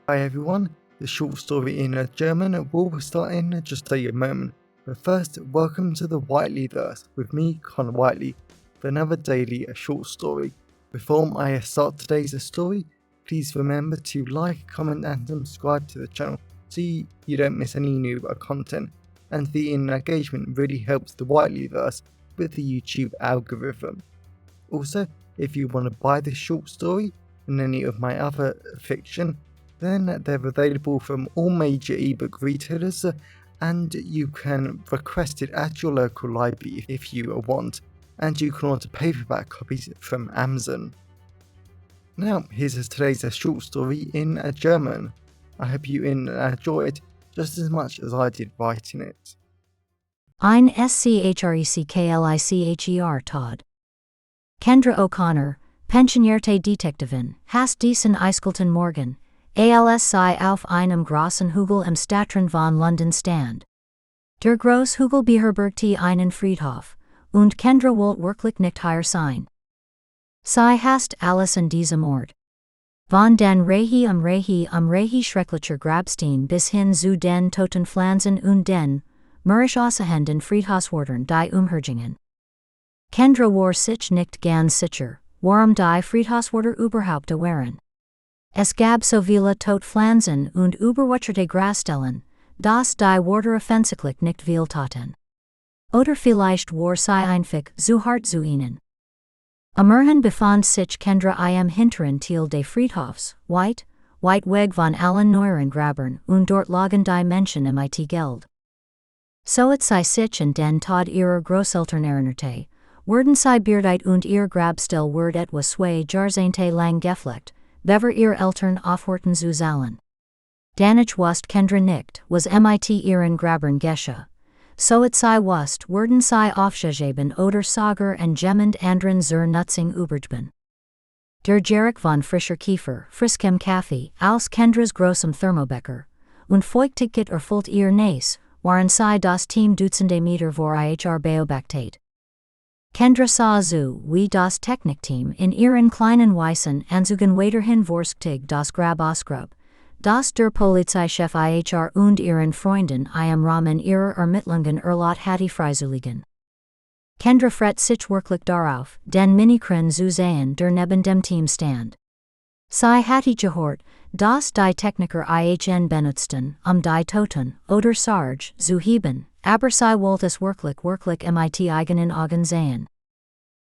Hi everyone, the short story in German will start in just a moment, but first, welcome to the WhiteleyVerse with me, Connor Whiteley, for another daily short story. Before I start today's story, please remember to like, comment and subscribe to the channel so you don't miss any new content, and the engagement really helps the WhiteleyVerse with the YouTube algorithm. Also, if you want to buy this short story and any of my other fiction, then they're available from all major ebook retailers, and you can request it at your local library if you want, and you can order paperback copies from Amazon. Now, here's today's short story in German. I hope you enjoy it just as much as I did writing it. Ein schrecklicher Todd. Kendra O'Connor, pensionierten Detektiven, hast diesen eiskalten Morgen, als sie auf einem großen Hügel im Stadtrand von London stand. Der Großhügel beherbergte einen Friedhof, und Kendra wollte wirklich nicht hier sein. Sie hast alles an diesem Ort. Von den Rehi schrecklicher Grabstein bis hin zu den toten Pflanzen und den mürrisch aussehenden Friedhofswörtern die umhergingen. Kendra war sich nicht ganz sicher, warum die Friedhofswörter überhaupt waren. Es gab so viele Totpflanzen und überwucherte Grasstellen, dass die Wörter offensichtlich nicht viel taten. Oder vielleicht war sie einfach zu hart zu ihnen. Immerhin befand sich Kendra am hinteren Teil des Friedhofs, weit weg von allen neueren Grabern und dort lagen die Menschen mit Geld. So et sie sich in den Tod ihrer Großeltern erinnerte, wurden sie beerdigt und ihr Grabstell ward etwas zwei Jahrzehnte lang gepflegt, bever ihr Eltern aufhörten zu zahlen. Danach wusste Kendra nicht, was mit ihren Grabern geschah. So et sie wusste, wurden sie aufgegeben oder sogar und jemand anderen zur Nutzung übergeben. Der Geruch von frischer Kiefer, friskem Kaffee, aus Kendras großem Thermobecher, und Feuchtigkeit erfüllt ihr Nase, waren sie das Team Dutzende Meter vor ihr beobachtet. Kendra sah zu, wie das Technikteam in ihren kleinen weißen Anzügen weiterhin vorsichtig das Grab ausgrub, das der Polizeichef ihr und ihren Freunden im Rahmen ihrer Ermittlungen erlaubt hatte freizulegen. Kendra freut sich wirklich darauf, den Minikren zu sehen, der neben dem Team stand. Sie hatte gehört, dass die Techniker ihn benutzten, die Toten oder Sarge zu heben, aber sie wollte es wirklich mit eigenen Augen sehen.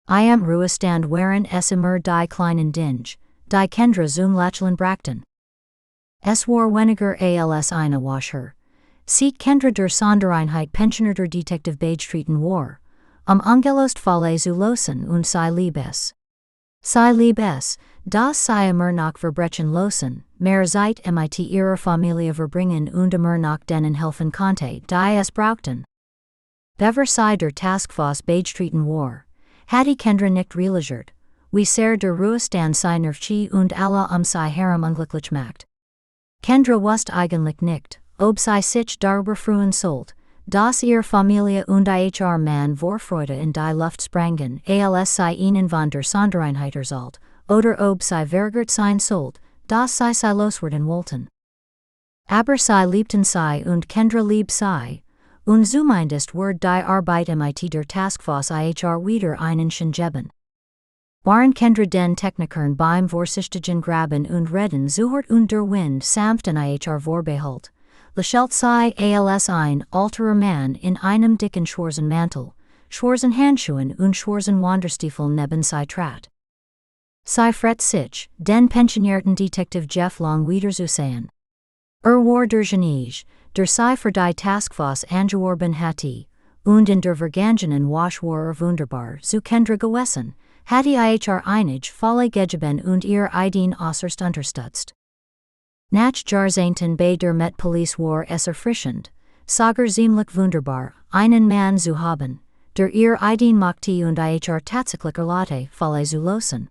Im Ruhestand waren es immer die kleinen Dinge, die Kendra zum Lächeln brachten. Es war weniger als eine Wascher. Sieht Kendra der Sondereinheit pensionierter Detektiv beigetreten war, ungelost Fälle zu lösen und sie lieb es. Sie lieb es, dass sie immer noch Verbrechen lösen, mehr Zeit mit ihrer Familie verbringen und immer noch denen helfen konnte, die es brauchten. Bever sie der Taskforce beigetreten war, hatte Kendra nicht realisiert, wie sehr der Ruhestand sie nervte und alle sie herum unglücklich macht. Kendra wusste eigentlich nicht, ob sie sich darüber freuen sollte, dass ihre Familie und ihr Mann vor Freude in die Luft sprangen, als sie ihnen von der Sondereinheit erzählt, oder ob sie verärgert sein sollte, dass sie loswerden wollten. Aber sie liebten sie und Kendra lieb sie, und zumindest ward die Arbeit mit der Taskforce wieder einen Sinn geben. Waren Kendra den Technikern beim vorsichtigen Graben und Reden zuhört und der Wind sanft an ihr vorbehalt, lächelt sie als ein alterer Mann in einem dicken schwarzen Mantel, schwarzen Handschuhen und schwarzen Wanderstiefeln neben sie trat. Sie freut sich, den pensionierten Detektiv Jeff Long wieder zu sehen. War der Genie, der sie für die Taskforce angeworben hatte, und in der vergangenen Wasch war wunderbar zu Kendra gewesen, hatte ihr einige Fälle gegeben und ihr Ideen äußerst unterstützt. Nach Jahrzehnten bei der Met Police war es erfrischend, sogar ziemlich wunderbar, einen Mann zu haben, der ihr Ideen machte und ihr tatsächlich erlaubte, Fälle zu lösen.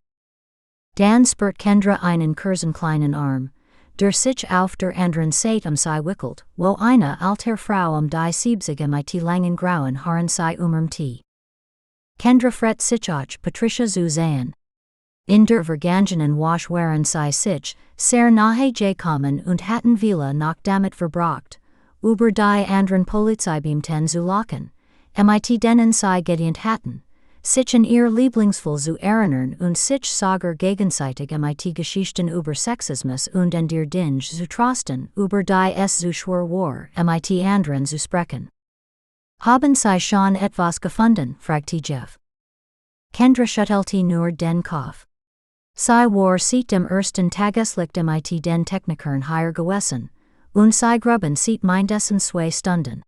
Dann spürt Kendra einen kurzen kleinen Arm, der sich auf der anderen Seite sie wickelt, wo eine alte Frau die 70 mit langen grauen Haaren sie umarmte. Kendra freut sich auch, Patricia zu sehen. In der vergangenen Wasch waren sie sich, Ser nahe J kommen und hatten Villa nach damit verbracht, über die anderen Polizeibeamten zu lachen, mit denen sie gedient hatten, sich in ihr Lieblingsfall zu erinnern und sich sogar gegenseitig mit Geschichten über Sexismus und in der Dinge zu trosten, über die es zu schwer war, mit anderen zu sprechen. Haben Sie schon etwas gefunden, fragte Jeff. Kendra schüttelte nur den Kopf. Sie war seit dem ersten Tageslicht mit den Technikern hier gewesen, und sie gruben seit mindestens 2 Stunden.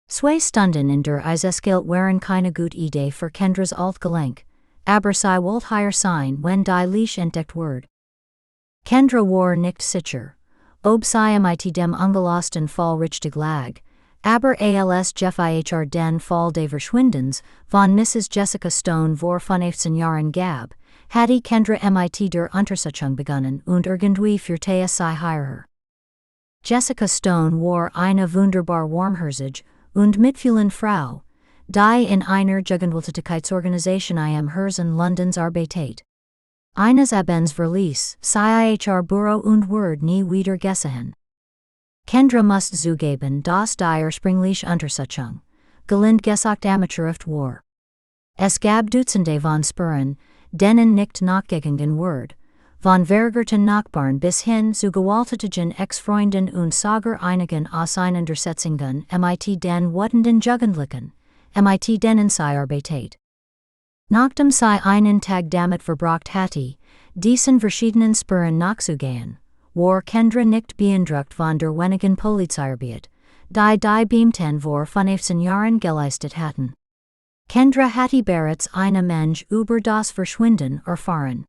2 Stunden in der Eisesgilt waren keine gute Idee für Kendras Altgelenk, aber sie wollte hier sein, wenn die Leiche entdeckt wurde. Kendra war nicht sicher, ob sie mit dem ungelosten Fall richtig lag, aber als Jeff ihr den Fall des Verschwindens von Mrs. Jessica Stone vor 15 Jahren gab, hatte Kendra mit der Untersuchung begonnen und irgendwie führte es sie hierher. Jessica Stone war eine wunderbar warmherzige und mitfühlende Frau, die in einer Jugendwiltätigkeitsorganisation Herzen Londons arbeitet. Eines Abends verließ sie ihr Büro und wurde nie wieder gesehen. Kendra musste zugeben, dass die ursprüngliche Untersuchung, gelind gesagt amateurhaft war. Es gab Dutzende von Spuren, denen nicht nachgegangen wurde, von verärgerten Nachbarn bis hin zu gewalttätigen Ex-Freunden und sogar einigen Auseinandersetzungen mit den wütenden Jugendlichen, mit denen sie arbeitet. Nachdem sie einen Tag damit verbracht hatte, diesen verschiedenen Spuren nachzugehen, war Kendra nicht beeindruckt von der wenigen Polizeiarbeit, die Beamten vor 15 Jahren geleistet hatten. Kendra hatte bereits eine Menge über das Verschwinden erfahren.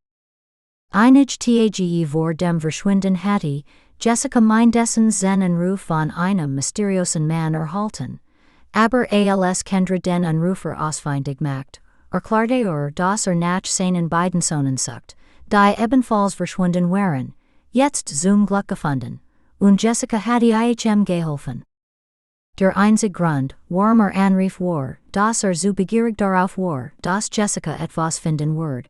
Einige Tage vor dem Verschwinden hatte Jessica mindestens einen Ruf von einem mysteriösen Mann erhalten, aber als Kendra den Anrufer ausfindig macht, erklärte dass nach seinen beiden Sohnen sucht, die ebenfalls verschwunden waren, jetzt zum Glück gefunden, und Jessica hatte ihm geholfen. Der einzige Grund, warum anrief war, dass so begierig darauf war, dass Jessica etwas finden würde.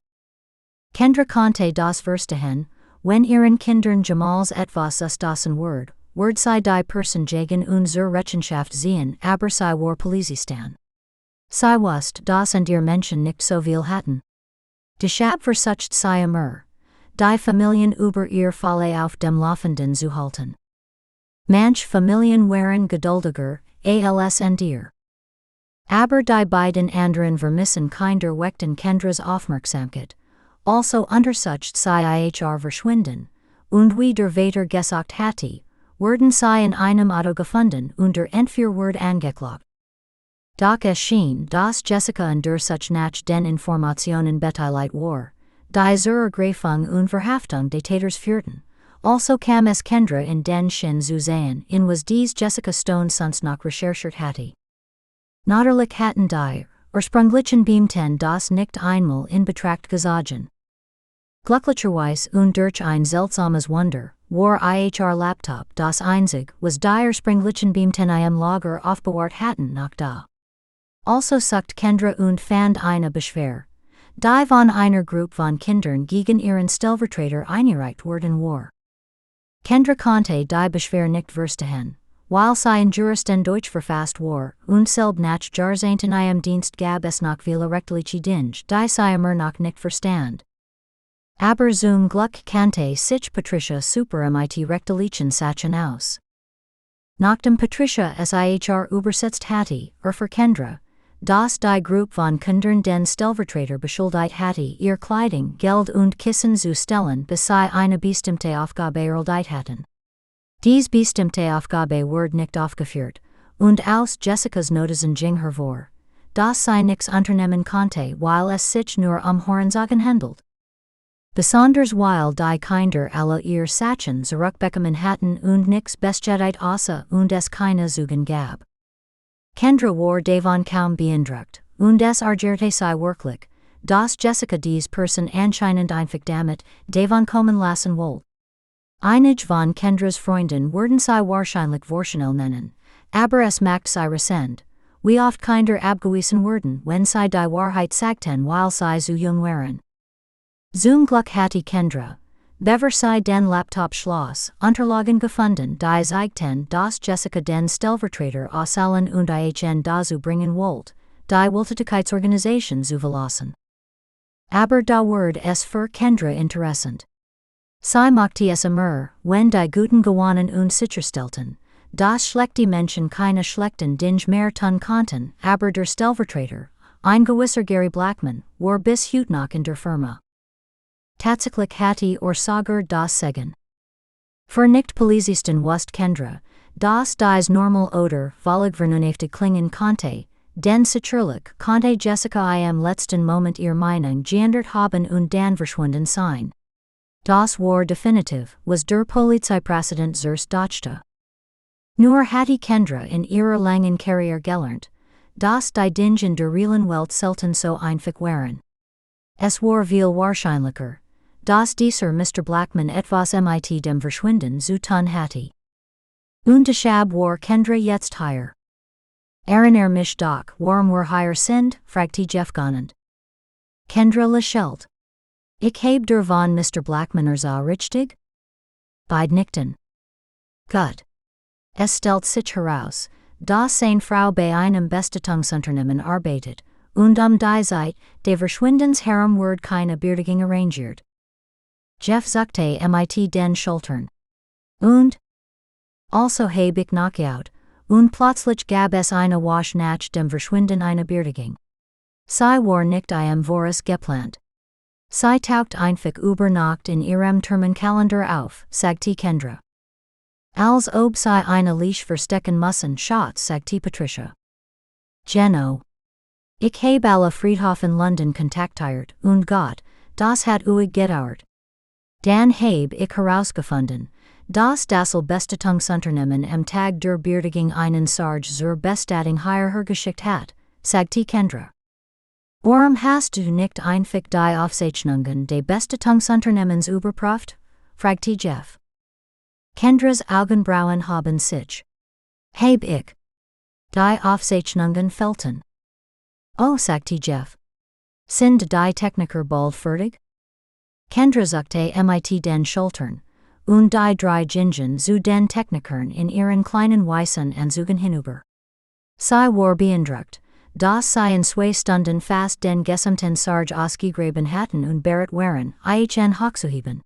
Kendra konnte das verstehen, wenn ihren Kindern Jamals etwas zustassen würde, sie die Person gegen unsere Rechenschaft sehen, aber sie war Polizistan. Sie wusste, dass in der Menschen nicht so viel hatten. Deshalb versucht sie immer, die Familien über ihr Falle auf dem Laufenden zu halten. Manche Familien waren geduldiger, als ihr. Aber die beiden anderen vermissen kinder weckten Kendras Aufmerksamkeit, also untersucht sie ihr Verschwinden, und wie der Vater gesagt hatte, wurden sie in einem Auto gefunden und der Entführer wurde angeklagt. Doch es schien, dass Jessica untersucht nach den Informationen beteiligt war, die zur Ergreifung und Verhaftung des Täters führten. Also kam es Kendra in den Sinn zu sehen, in was dies Jessica Stone sonst noch recherchiert hatte. Natürlich hatten die ursprünglichen Beamten das nicht einmal in Betracht gezogen. Glücklicherweise und durch ein seltsames Wunder, war ihr Laptop das einzig, was die ursprünglichen Beamten im Lager aufbewahrt hatten noch da. Also sucht Kendra und fand eine Beschwer, die von einer Gruppe von Kindern gegen ihren Stellvertreter eingereicht worden war. Kendra konnte die Beschwer nicht verstehen, weil sie in Juristen Deutsch verfasst war, und selb nach Jahrzehnten im Dienst gab es noch viele rechtliche Dinge, die sie immer noch nicht verstand. Aber zum Glück kannte sich Patricia super mit rechtlichen Sachen aus. Nachdem Patricia es ihr übersetzt hatte, für Kendra, dass die Gruppe von Kindern den Stellvertreter beschuldigt hatte, ihr Kleidung, Geld und Kissen zu stellen, bis sie eine bestimmte Aufgabe erledigt hatten. Dies bestimmte Aufgabe wurde nicht aufgeführt, und aus Jessicas Notizen ging hervor, dass sie nichts unternehmen konnte, weil es sich nur Hörensagen handelt. Besonders weil die Kinder alle ihr Sachen zurückbekommen hatten und nichts bestätigt außer und es keine Zeugen gab. Kendra war davon kaum beeindruckt, und es ärgerte sie wirklich, dass Jessica dies Person anscheinend einfach damit davon kommen lassen wollte. Einige von Kendras Freunden würden sie wahrscheinlich vorschnell nennen, aber es macht sie resend, wie oft Kinder abgewiesen wurden, wenn sie die Wahrheit sagten, weil sie zu jung waren. Zum Glück hatte Kendra, Bever sei den Laptop Schloss, Unterlagen gefunden, die zeigten, dass Jessica den Stellvertreter aussahen und ihn dazu bringen wollte, die Wohltätigkeitsorganisation zu verlassen. Aber da wurde es für Kendra interessant. Sie machte es immer, wenn die guten Gewannen und sicherstellten, dass schlechte Menschen keine schlechten Dinge mehr tun konnten, aber der Stellvertreter, ein gewisser Gary Blackman, war bis heute noch in der Firma. Tatsächlich hatte sogar das Segen. Für nicht Polizisten wusste Kendra, dass dies normal oder völlig vernünftig klingen konnte, denn sicherlich konnte Jessica im letzten Moment ihre Meinung geändert haben und dann verschwunden sein. Das war definitiv, was der Polizeipräsident zuerst dachte. Nur hatte Kendra in ihrer langen Karriere gelernt, dass die Dinge in der realen Welt selten so einfach waren. Es war viel wahrscheinlicher, dass dieser Mr. Blackman etwas mit dem Verschwinden zu tun hatte. Und deshalb war Kendra jetzt hier. Mich doch, warum wir hier sind, fragte Jeff gaunend. Kendra lächelte. Ich habe der von Mr. Blackman richtig? Beide nickten. Gut. Es stellt sich heraus, dass seine Frau bei einem Bestatungsunternehmen arbeitet, und die Zeit, des Verschwindens herum wird keine Beerdigung arrangiert. Jeff zuckte mit den Schultern. Und? Also habe ich Knockout, und plötzlich gab es eine Wasch nach dem Verschwinden eine Beerdigung. Sie war nicht voraus geplant. Sie taucht einfach über Nacht in ihrem Terminkalender auf, sagte Kendra. Als ob sie eine Leash verstecken müssen, Schatz, sagte Patricia. Geno. Ich habe alle Friedhof in London kontaktiert, und Gott, das hat gedauert. Dann habe ich herausgefunden, dass das Bestatungsunternehmen am Tag der Beerdigung einen Sarg zur Bestattung hierher geschickt hat, sagte Kendra. Warum hast du nicht einfach die Aufzeichnungen des Bestatungsunternehmens überprüft? fragte Jeff. Kendras Augenbrauen haben sich. Hab ich. Die Aufzeichnungen fehlten. Oh, sagte Jeff. Sind die Techniker bald fertig? Kendra zuckte mit den Schultern, und die drei gingen zu den Technikern in ihren kleinen weißen Anzügen hinüber. Sie war beeindruckt, dass sie in 2 Stunden fast den gesamten Sarg ausgegraben hatten und bereit waren, ihn hochzuheben.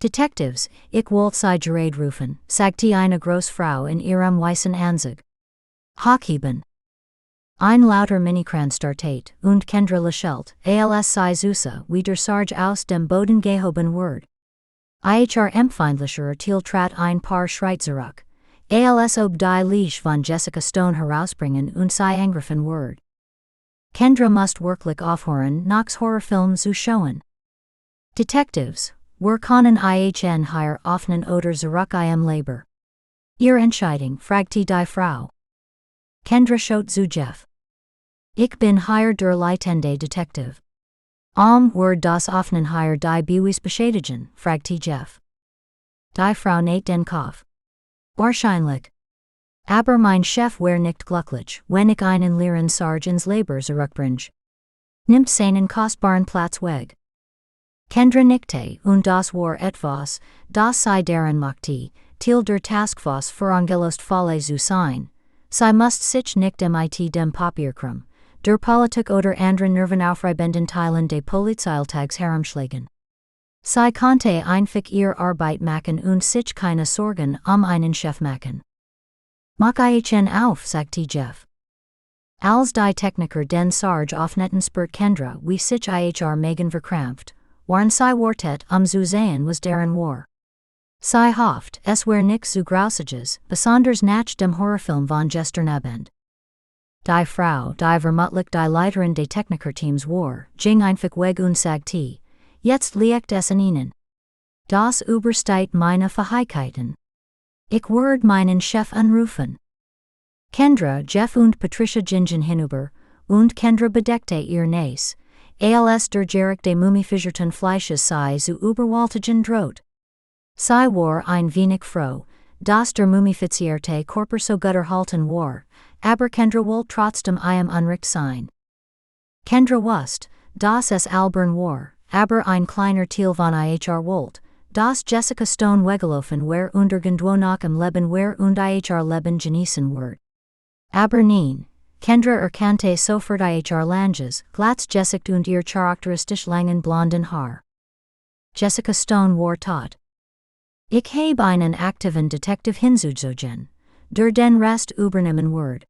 Detectives, ich wollte sie gerade rufen, sagte eine Großfrau in ihrem weißen Anzug. Hochheben. Ein lauter Minikran startet, und Kendra lächelt, als sei süße, wie der Sarg aus dem Boden gehoben wird. Empfindlicher Artikel trat ein paar Schritt zurück, als ob die Leash von Jessica Stone herausbringen und sie angriffen wird. Kendra musste wirklich aufhören, Knox Horrorfilm zu schauen. Detectives, wir können ihn hier öffnen oder zurück im Labor. Ihr Entscheidung, fragte die Frau. Kendra schaut zu Jeff. Ich bin hier der leitende Detektiv. Wird das Öffnen hier die Beweis beschädigen, fragte Jeff. Die Frau naht den Kopf. Wahrscheinlich. Aber mein Chef wär nicht glücklich, wenn ich einen leeren Sarg ins Labor zurückbringe. Nimmt seinen kostbaren Platz weg. Kendra nickte, und das war etwas, das sie daran machte, til der Taskforce verangelost Fälle zu sein. Sie musste sich nicht mit dem Papierkram, der Politik oder anderen nervenaufreibenden Teilen des Polizeialltags herumschlagen. Sie konnte einfach ihre Arbeit machen und sich keine Sorgen einen Chef machen. Mach ihn auf, sagte Jeff. Als die Techniker den Sarg aufnetten spürt Kendra wie sich Magen verkrampft, waren sie wartet zu sehen was darin war. Sie hofft, es wär nix zu grausiges, besonders nach dem Horrorfilm von gestern Abend. Die Frau, die vermutlich die Leiterin des Technikerteams war, ging einfach weg und sagte, jetzt liegt es an Ihnen. Das übersteigt meine Fähigkeiten. Ich werde meinen Chef anrufen. Kendra, Jeff und Patricia gingen hinüber, und Kendra bedeckte ihr Nase, als der Geruch des mumifizierten Fleisches sie zu überwältigen droht. Sie war ein wenig froh, dass der mumifizierte Körper so gut erhalten war, aber Kendra wollte trotzdem unrecht sein. Kendra wusste, dass es albern war, aber ein kleiner Teil von ihr wollte, Das Jessica Stone Wegelaufen wer untergendwohnach im Leben wer und ihr Leben genießen wird. Aber nein, Kendra erkannte sofort ihr Langes, glatz Gesicht und ihr charakteristisch langen blonden Haar. Jessica Stone war tot. Ich habe einen aktiven Detektiv hinzugezogen, der den Rest übernehmen wird.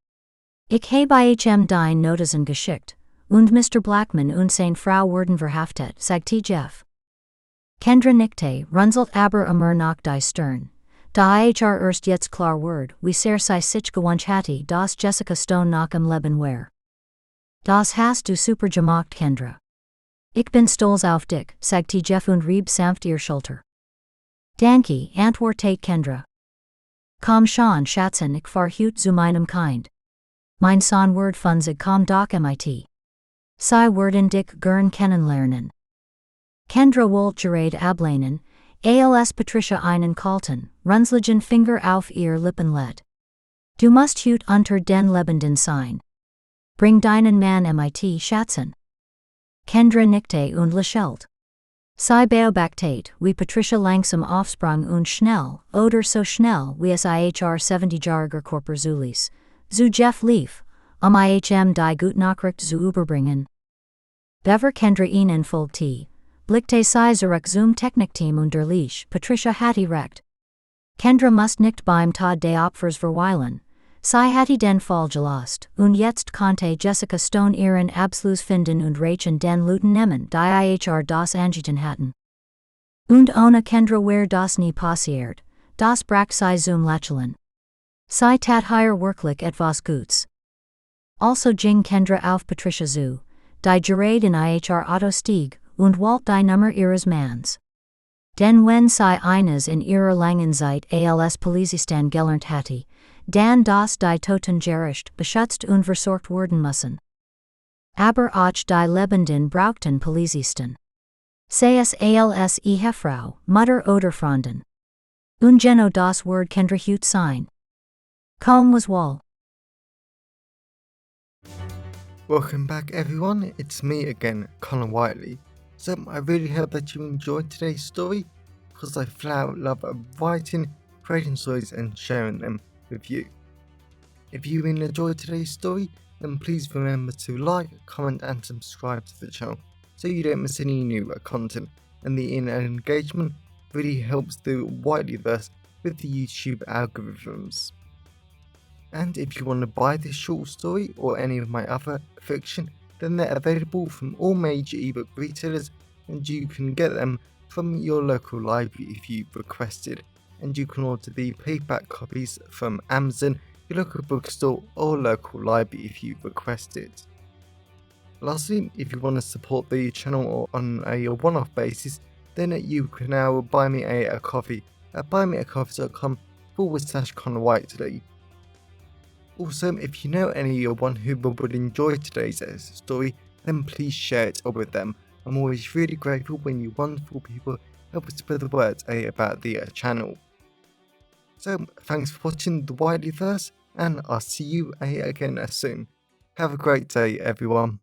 Ich habe dein Notizen geschickt, und Mr. Blackman und seine Frau werden verhaftet, sagte Jeff. Kendra nickte, runzelt aber immer nach die Stirn. Da erst jetzt klar wird, wie sehr sie sich gewünscht hatte, dass Jessica Stone nach im Leben war. Das hast du super gemacht, Kendra. Ich bin stolz auf dich, sagte Jeff und rieb sanft ihr Schulter. Danke, antwortete Kendra. Komm schon, Schatzen, ich verhüt zu meinem Kind. Mein Sohn wird von sich komm doch mit. Sie werden dich gern kennenlernen. Kendra wollte gerade ablehnen, als Patricia einen kalten, runzligen Finger auf ihr Lippen legt. Du musst hüt unter den Lebenden sein. Bring deinen Mann mit, Schatzen. Kendra nickte und lächelte. Sie beobachtete, wie Patricia langsam aufsprang und schnell, oder so schnell wie es ihr 70-jähriger Körper zuließ, zu Jeff lief, ihm die Gutnachricht zu überbringen. Bever Kendra ihnen folgte, blickte sie zurück zum Technikteam und Leash, Patricia hatte recht. Kendra musste nicht beim Tod des Opfers verweilen, sie hatte den Fall gelost, und jetzt konnte Jessica Stone ihren Abschluss finden und Rachel den Luten nehmen, die das angeten hatten. Und ohne Kendra wär das nie passiert, das brach sie zum Lächeln. Sie tat hier wirklich etwas Gutes. Also ging Kendra auf Patricia zu, die gerade in ihr Auto stieg, und wollte die Nummer ihres Manns. Denn wenn sie eines in ihrer langen Zeit als Polizisten gelernt hatte, dann das die Toten gerecht, beschützt und versorgt werden müssen. Aber auch die Lebenden brauchten Polizisten. Sei es als Ehefrau, Mutter oder Freunden. Und genau das Wort Kendra hüt sein. Komm was wohl. Welcome back everyone, it's me again, Connor Whiteley. So I really hope that you enjoyed today's story, because I flat out love writing, creating stories and sharing them with you. If you really enjoyed today's story, then please remember to like, comment and subscribe to the channel so you don't miss any new content, and the internet engagement really helps the WhiteleyVerse with the YouTube algorithms. And if you want to buy this short story or any of my other fiction, then they're available from all major ebook retailers, and you can get them from your local library if you requested, and you can order the paperback copies from Amazon, your local bookstore or local library if you request it. Lastly, if you want to support the channel on a one-off basis, then you can now buy me a coffee at buymeacoffee.com/Connor Whiteley. Also, if you know anyone who would enjoy today's story, then please share it with them. I'm always really grateful when you wonderful people help spread the word about the channel. So, thanks for watching the WhiteleyVerse, and I'll see you again soon. Have a great day, everyone.